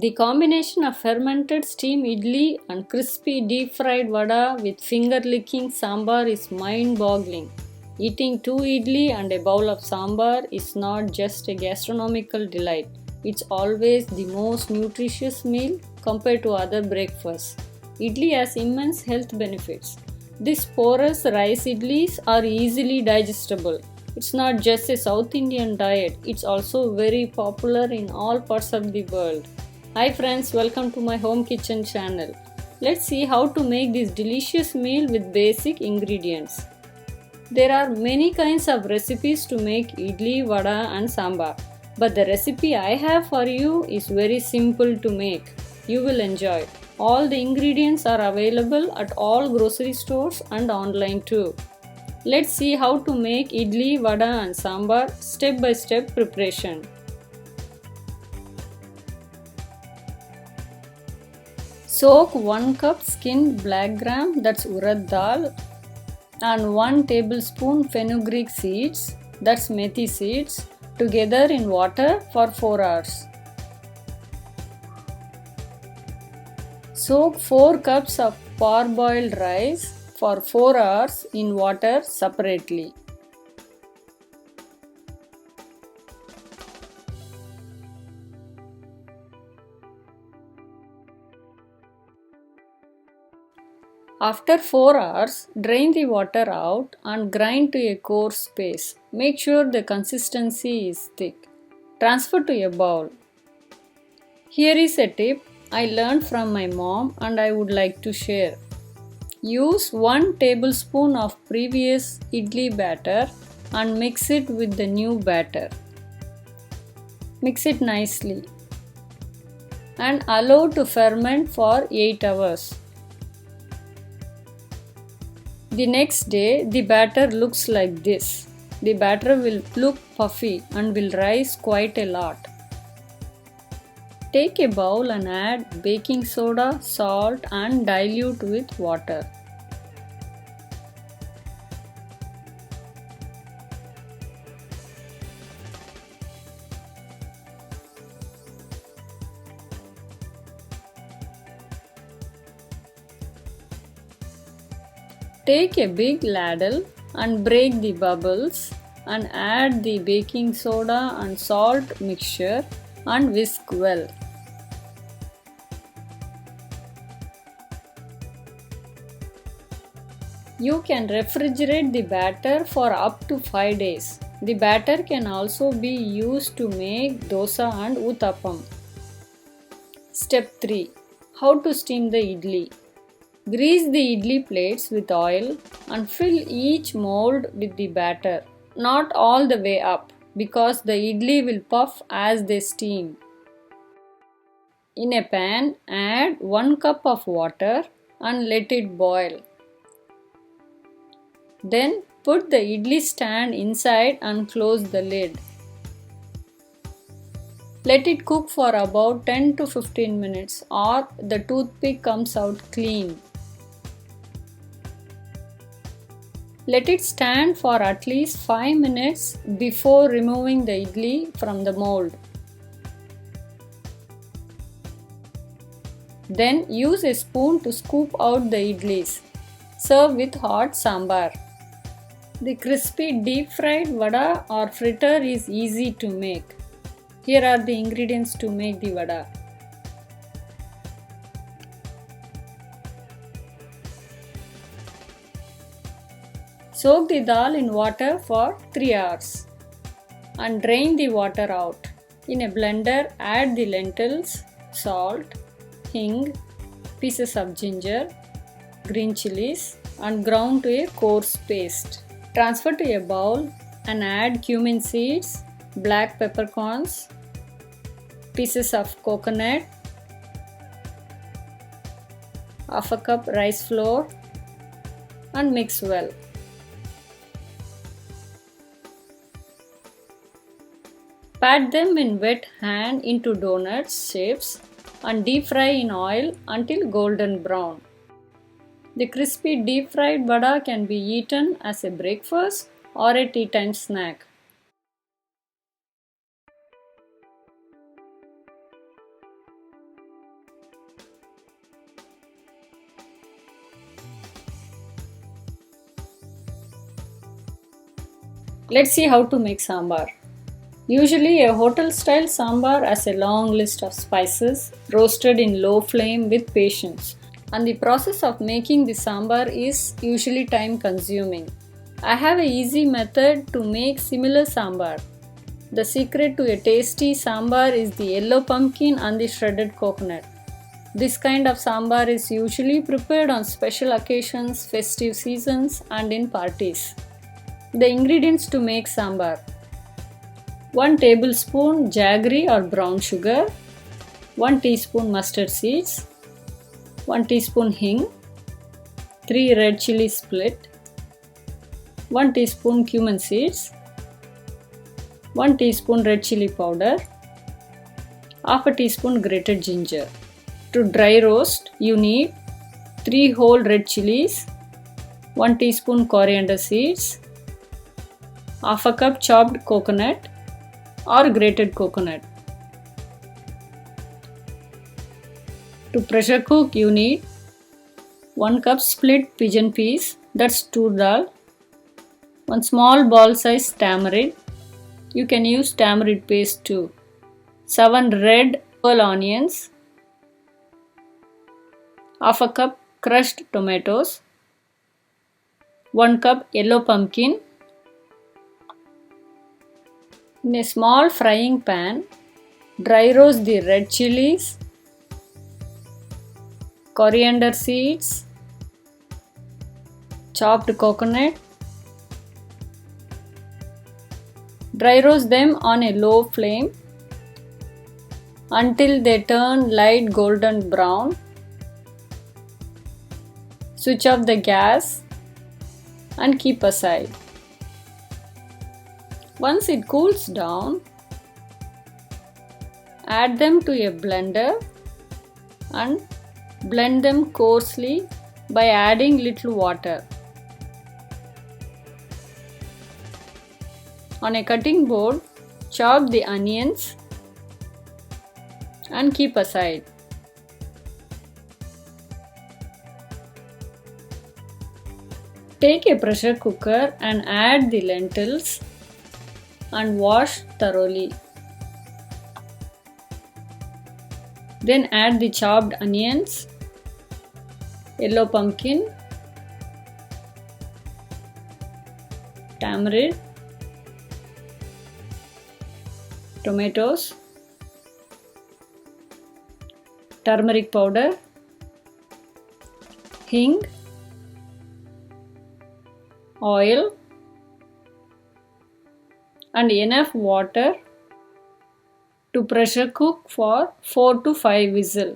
The combination of fermented steam idli and crispy deep fried vada with finger licking sambar is mind boggling. Eating two idli and a bowl of sambar is not just a gastronomical delight, it's always the most nutritious meal compared to other breakfasts. Idli has immense health benefits. These porous rice idlis are easily digestible. It's not just a South Indian diet, it's also very popular in all parts of the world. Hi friends, welcome to my home kitchen channel. Let's see how to make this delicious meal with basic ingredients. There are many kinds of recipes to make idli, vada and sambar, but the recipe I have for you is very simple to make. You will enjoy. All the ingredients are available at all grocery stores and online too. Let's see how to make idli, vada and sambar step by step preparation. Soak 1 cup skinned black gram, that's urad dal, and 1 tablespoon fenugreek seeds, that's methi seeds, together in water for 4 hours. Soak 4 cups of parboiled rice for 4 hours in water separately. After 4 hours, drain the water out and grind to a coarse paste. Make sure the consistency is thick. Transfer to a bowl. Here is a tip I learned from my mom and I would like to share. Use 1 tablespoon of previous idli batter and mix it with the new batter. Mix it nicely and allow to ferment for 8 hours. The next day, the batter looks like this. The batter will look puffy and will rise quite a lot. Take a bowl and add baking soda, salt and dilute with water. Take a big ladle and break the bubbles and add the baking soda and salt mixture and whisk well. You can refrigerate the batter for up to 5 days. The batter can also be used to make dosa and uttapam. Step 3. How to steam the idli. Grease the idli plates with oil and fill each mold with the batter. Not all the way up because the idli will puff as they steam. In a pan, add 1 cup of water and let it boil. Then put the idli stand inside and close the lid. Let it cook for about 10 to 15 minutes or the toothpick comes out clean. Let it stand for at least 5 minutes before removing the idli from the mold. Then use a spoon to scoop out the idlis. Serve with hot sambar. The crispy deep fried vada or fritter is easy to make. Here are the ingredients to make the vada. Soak the dal in water for 3 hours and drain the water out. In a blender, add the lentils, salt, hing, pieces of ginger, green chilies and ground to a coarse paste. Transfer to a bowl and add cumin seeds, black peppercorns, pieces of coconut, half a cup rice flour and mix well. Pat them in wet hand into donuts shapes and deep fry in oil until golden brown. The crispy deep fried vada can be eaten as a breakfast or a tea time snack. Let's see how to make sambar. Usually, a hotel style sambar has a long list of spices roasted in low flame with patience, and the process of making the sambar is usually time consuming. I have a easy method to make similar sambar. The secret to a tasty sambar is the yellow pumpkin and the shredded coconut. This kind of sambar is usually prepared on special occasions, festive seasons, and in parties. The ingredients to make sambar: 1 tablespoon jaggery or brown sugar, 1 teaspoon mustard seeds, 1 teaspoon hing, 3 red chili split, 1 teaspoon cumin seeds, 1 teaspoon red chili powder, half a teaspoon grated ginger. To dry roast, you need 3 whole red chilies, 1 teaspoon coriander seeds, half a cup chopped coconut or grated coconut. To pressure cook, you need 1 cup split pigeon peas, that's tur dal, 1 small ball size tamarind, you can use tamarind paste too, 7 red whole onions, half a cup crushed tomatoes, 1 cup yellow pumpkin. In a small frying pan, dry roast the red chilies, coriander seeds, chopped coconut. Dry roast them on a low flame until they turn light golden brown. Switch off the gas and keep aside. Once it cools down, add them to a blender and blend them coarsely by adding little water. On a cutting board, chop the onions and keep aside. Take a pressure cooker and add the lentils and wash thoroughly. Then add the chopped onions, yellow pumpkin, tamarind, tomatoes, turmeric powder, hing, oil, and enough water to pressure cook for 4 to 5 whistles.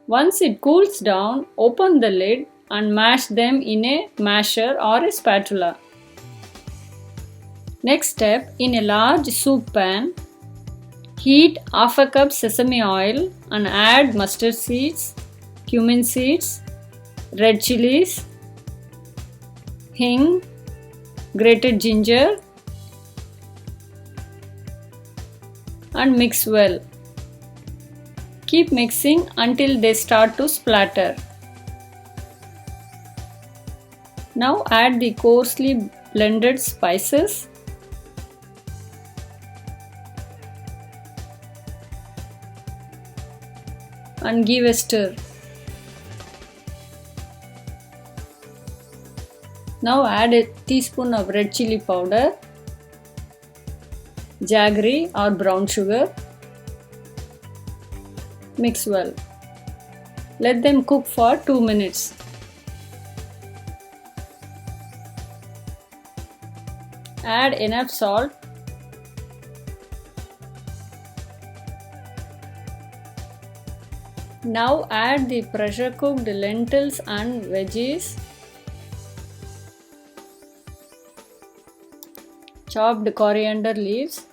Once it cools down, open the lid and mash them in a masher or a spatula. Next step, in a large soup pan, heat half a cup sesame oil and add mustard seeds, cumin seeds, red chilies, hing, grated ginger, and mix well. Keep mixing until they start to splatter. Now add the coarsely blended spices and give a stir. Now add a teaspoon of red chili powder, jaggery or brown sugar. Mix well. Let them cook for 2 minutes. Add enough salt. Now add the pressure cooked lentils and veggies, chopped coriander leaves,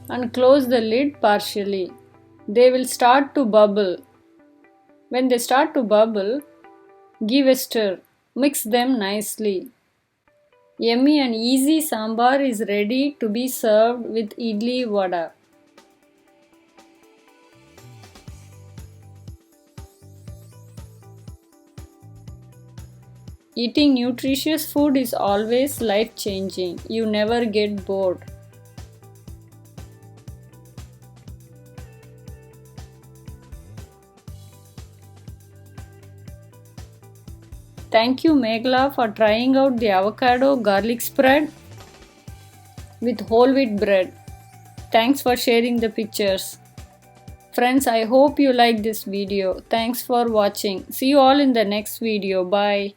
and close the lid partially. They will start to bubble. When they start to bubble, give a stir. Mix them nicely. Yummy and easy sambar is ready to be served with idli vada. Eating nutritious food is always life-changing. You never get bored. Thank you Meghala for trying out the avocado garlic spread with whole wheat bread. Thanks for sharing the pictures. Friends, I hope you like this video. Thanks for watching. See you all in the next video. Bye.